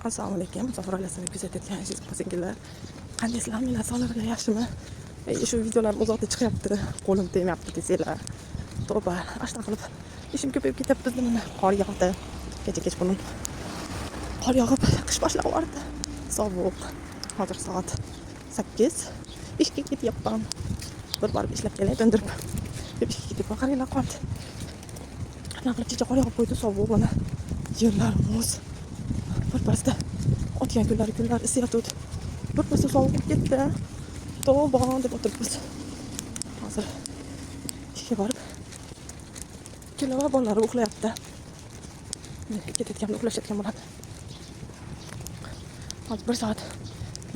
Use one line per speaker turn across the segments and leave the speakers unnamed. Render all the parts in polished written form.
Assalomu alaykum. Musofir oilasini kuzatayotgan aziz opa-singillar. Qandaysizlar? Sog'lig'inglar yaxshimi? Shu videolar uzoqda chiqyapti. Qo'lim tegmayapti desanglar. To'ba, ashta qilib ishim ko'payib ketyapti. Mana qor yog'di. Kecha qolib qor yog'ib, qish boshlanyapti. Sovuq. Hozir soat 8. Ishga ketyapman. Bir borib ishlab kelay, tindirib. Ishga ketib qaranglar qoldi. Qanaqa qilib kecha qor yog'ib qo'ydi, sovuq mana. Yerlar muz. Birpasda o'tgan kunlar isiyotdi. Birpasda sovuq ketdi. To'g'on deb o'tiribmiz. Hozir ishga borib kelava bolalar uxlayapti. Ketayotgan uxlashayotgan bo'ladi. Hozir 1 soat,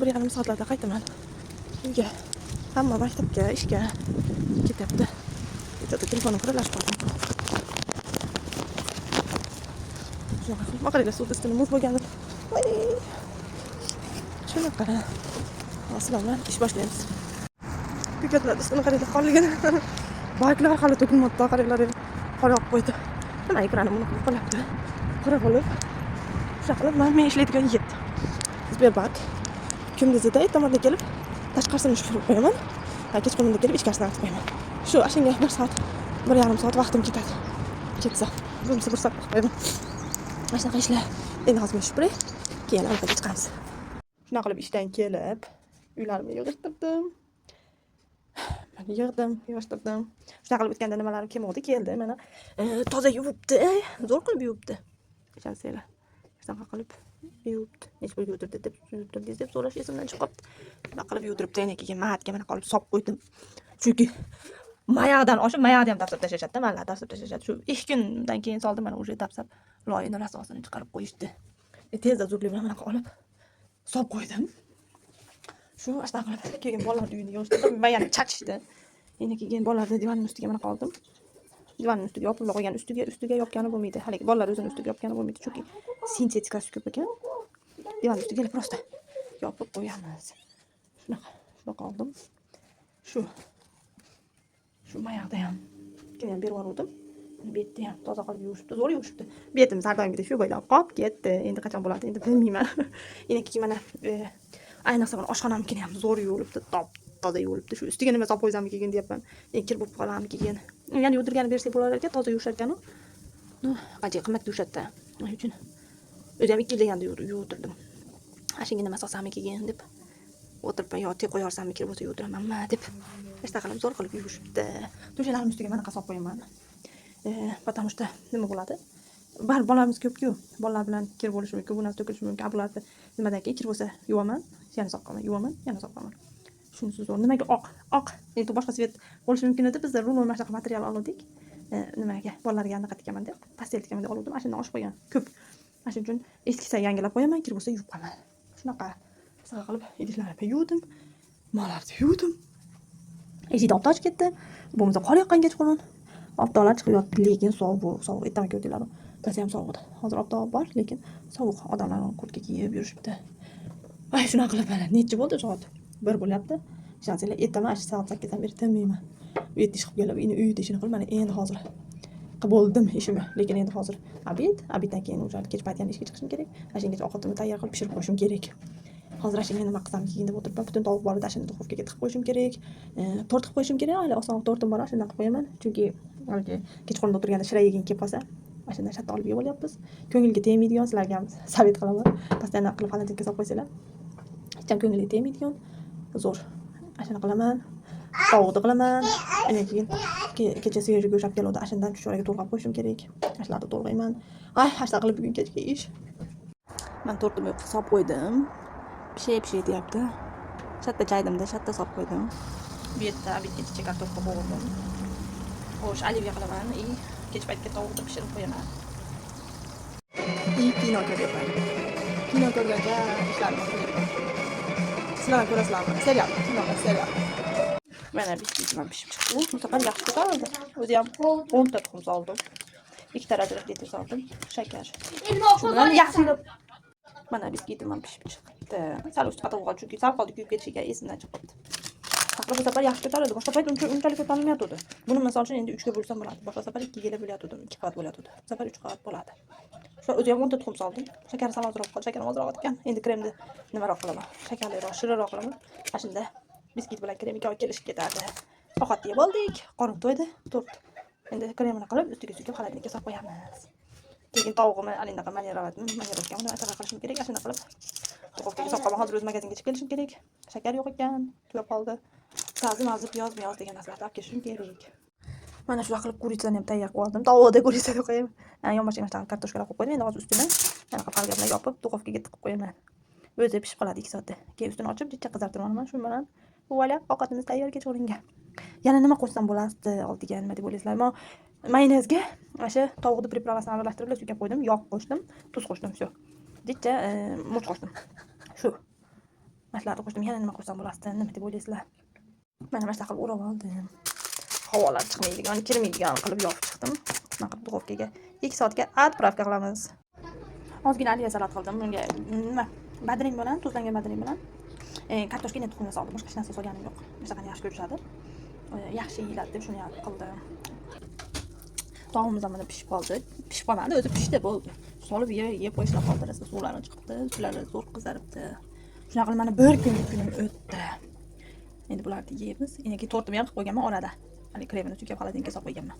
1,5 soatlarda qaytaman. Uyga hamma maktabga, ishga ketyapti. Telefonim qiralashib qoldi. Maqaranglar, suv ustini muz bo'lgani. Shunaqa. Aslan, ish boshlaymiz. Bekatlar ustini qaranglar, qolgan. Bayklar hali to'kilmoqda, qaranglar. Qor yog'ib qo'ydi. Nima ekranim buni qilib qolyapti. Qora qilib. Shunaqa qilib men ishlaydigan yetdi. Sberbank kunduzida ertamandan kelib tashqarisini shurib qo'yaman. Kechqurunda kelib ichkarisini artib qo'yaman. Shu ashunga 1 soat, 1,5 soat vaqtim ketadi. Ketsa, bo'lmasa 1 soat qo'yaman. Mana shunaqa ishlar. Endi hozir shupray, keyin albatta chiqamiz. Shunaqa qilib ishdan kelib, uylarimni yig'ishtirdim. Yig'ishtirdim. Shunaqa qilib o'tganda nimalarim kelmadi, keldi. Mana toza yuvibdi. Zo'r qilib yuvibdi. Ishonsanglar. Shunaqa qilib yuvibdi. Nech pul yuvdirdi deb so'rash esimdan chiqib qoldi. Shunaqa qilib yuvdiribdi. Yana keyin mahatga mana qolib solib qo'ydim. Chunki mayoqdan oshib, mayoqni ham tafsib tashlashadi, mana tafsib tashlashadi. Shu 2 kundan keyin soldim, mana o'sha tafsib loyini rasosini chiqarib qo'yishdi. Tezda zudlik bilan mana olib solib qo'ydim. Shu ashta qilib keyin bolalarning uyini yig'ishtirdim. Mayani chachishdi. Endi keyin bolalarni divanning ustiga mana qoldim. Divanning ustiga yopib qo'ygan, ustiga yopgani bo'lmaydi. Haligi bolalar o'zini ustiga yopgani bo'lmaydi, chunki sintetikasi ko'p ekan. Divanning ustiga prosta yopib qo'yamiz. Shunaqa oldim. Shu mayoqda ham keyin berib yubordim. Betni ham toza qilib yuvishibdi, zo'r yuvishibdi. Betim sardoimgidek shu bo'ylab qolib ketdi. Endi qachon bo'ladi, endi bilmayman. Endi keyin mana ayniqsa mana oshxonamnikini ham zo'r yuvilibdi, toza yuvilibdi. Shu ustiga nima solib qo'ysam keyin deyapman. Kir bo'lib qolarmi keyin. Yana yuvdirgani bersak bo'lar ekan, toza yuvishar ekan-ku. Qancha qimmat yuvishadi. Shuning uchun o'zim 2 yil deganda yuvdirdim. Ashunga nima solsam keyin deb o'tirib yo tep qo'yarsammi kir bo'lsa yuvdiramanmi deb. Ishta qilib zo'r qilib yuvishibdi. To'shalarim ustiga mana solib qo'yaman. Потому что nima bo'ladi? Bar bolalarimiz ko'p-ku. Bolalar bilan kir bo'lishi mumkin, bu narsa to'kilishi mumkin. Bularni nimadan keyin kir bo'lsa yuvaman, yana solib qo'yaman, yuvaman, yana solib qo'yaman. Shunisi zo'r. Nimaga oq? Endi boshqa svet bo'lishi mumkin edi. Bizda rulon mashaqa material oldik. Nimaga? Bolalarga anaqa tikaman deb, pastel tikaman deb oldim. Ashundan oshib qo'ygan. Ko'p. Shuning uchun eskisa yangilab qo'yaman, kir bo'lsa yuvib qo'yaman. Shunaqa qilib idishlarni yuvdim. Molarni yuvdim. Eshikni olib tosh ketdi. Bo'lmasa qor yoqqan kechqurun. Obdonlar chiqib yotdi, lekin sovuq. Ertaga ko'tinglar. Biz ham sovuq. Hozir obdon bor, lekin sovuq. Odamlar kurtka kiyib yurishibdi. Ay, shunaqa qilib mana necha bo'ldi soat? 1 bo'lyapti. Ishonsanglar, ertaman soat 8 dan beri tinmayman. Bu yerda ish qilib kelib, uyda ishini qilib, mana endi hozir bo'ldim ishimni. Lekin endi hozir obeddan keyin o'sha kech payt yana ishga chiqishim kerak. Ashungacha ovqatimni tayyor qilib pishirib qo'yishim kerak. Hozir ashunga nima qilsam keyin deb o'tiribman. Butun tovuq bor edi, ashuni duxovkaga tiqib qo'yishim kerak. Tort qilib qo'yishim kerak. Hali oson tortim bor, shundan qilib qo'yaman. Chunki kechqurunda o'tirganda shira yegin kelib qolsa, ashundan shatta olib yeb olyapmiz. Ko'ngilga tegmaydigan, sizlarga ham savet qilaman. Pastadan qilib xalatga solib qo'ysanglar. Hech ham ko'ngilga tegmaydigan. Zo'r. Ashuna qilaman. Tovuqni qilaman. Keyin kecha suyuq go'shab keldi, ashundan chuchvaraga to'g'rab qo'yishim kerak. Ashlarni to'g'rayman. Ay, hashta qilib bugun kechga ish. Men tortimni solib qo'ydim. Pish deyapti. Shatta chaydimda, shatta solib qo'ydim. Bu yerda obedgacha kartoshka bo'g'irdim. Xo'sh, olivya qilaman. Kech paytga tovuqni pishirib qo'yaman. Kino ko'raman. Kino ko'rganda ishlarim qilaman. Sizlar ko'rasizlarmi? Serial. Mana biskvitim pishib chiqdi. Mutlaqo yaxshi ko'tardi. O'zi ham 10 ta tuxum soldim. 2 darajali litr soldim. Shakar. Shundan yaxshilab mana biskvitim ham pishib chiqdi. Sal usti qattiqroq chunki sal qoldi kuyib ketishiga esimdan chiqibdi. Boshqa safar yaxshi ko'tarildi. Boshqa payt unchalik ko'tarilmayotdi. Buni misol uchun endi 3 ga bo'lsam bo'ladi. Boshqa safar 2 ga bo'layotdi, 2 qavat bo'layotdi. Bu safar 3 qavat bo'ladi. Shu o'zi ham 10 ta tuxum soldim. Shakar ham ozroq qoldi. Shakarim ozroq ekan. Endi kremni nimaroq qilaman? Shakarliroq, shirinroq qilaman. Mana shunda biskit bilan krem ikkovi kelishib ketadi. Ovqat yeb oldik. Qorin to'ydi. To'rt. Endi kremini qilib ustiga xalatnikiga solib qo'yamiz. Keyin tovuqni alinaqa manirovkani uni qilishim kerak. Shuni qilib duxovkaga solib qo'yaman. Hozir o'z magazinga chiqib kelishim kerak. Shakar yo'q ekan. Tugab qoldi. Sabzi, piyoz degan narsalarni olib kelishim kerak. Mana shu qilib kuritsani ham tayyor qilib oldim. Tovoqda kuritsa deb qo'yaman. Yonboshga kartoshkalar qo'yib qo'ydim. Endi hozir ustini mana qafalga bilan yopib duxovkaga tiqib qo'yaman. O'zi pishib qoladi 2 soatda. Keyin ustini ochib jichcha qizartiraman. Shu bilan voila, ovqatimiz tayyor kechiringa. Yana nima qo'shsam bo'lardi oldiga nima deb o'ylaysizlar? Mayonezga o'sha tovuqni pripravasini aralashtirib suyga qo'ydim, yog' qo'shdim, tuz qo'shdim, shu. Jichcha murch qo'shdim. Shu. Mashlarni qo'shdim. Yana nima qo'shsam bo'lardi? Nima deb o'ylaysizlar? Mana mana qilib o'rab oldim. Havolar chiqmaydigan, kirmaydigan qilib yopib chiqdim. Mana qilib duxovkaga 2 soatga отправка qilamiz. Ozgina aliya salat qildim. Bunga nima? Badring bilan, tuzlangan badring bilan kartoshkani tuxumini soldim. Boshqa hech narsa solganim yo'q. Shunaqani yaxshi ko'rishadi. Yaxshi yeyiladi deb shuni qildim. Taomimiz ham mana pishib qoldi. Pishib qolmadi, o'zi pishdi, bo'ldi. Solib yeb qo'yishlar qoldirasiz. Suvlari chiqibdi, suvlari zo'r qizaribdi. Shunaqa qilib mana bir kunim o'tdi. Endi bularni yeymiz. Endi tortni ham qilib qo'yganman orada. Hani kremini suyga xalatnikiga solib qo'yganman.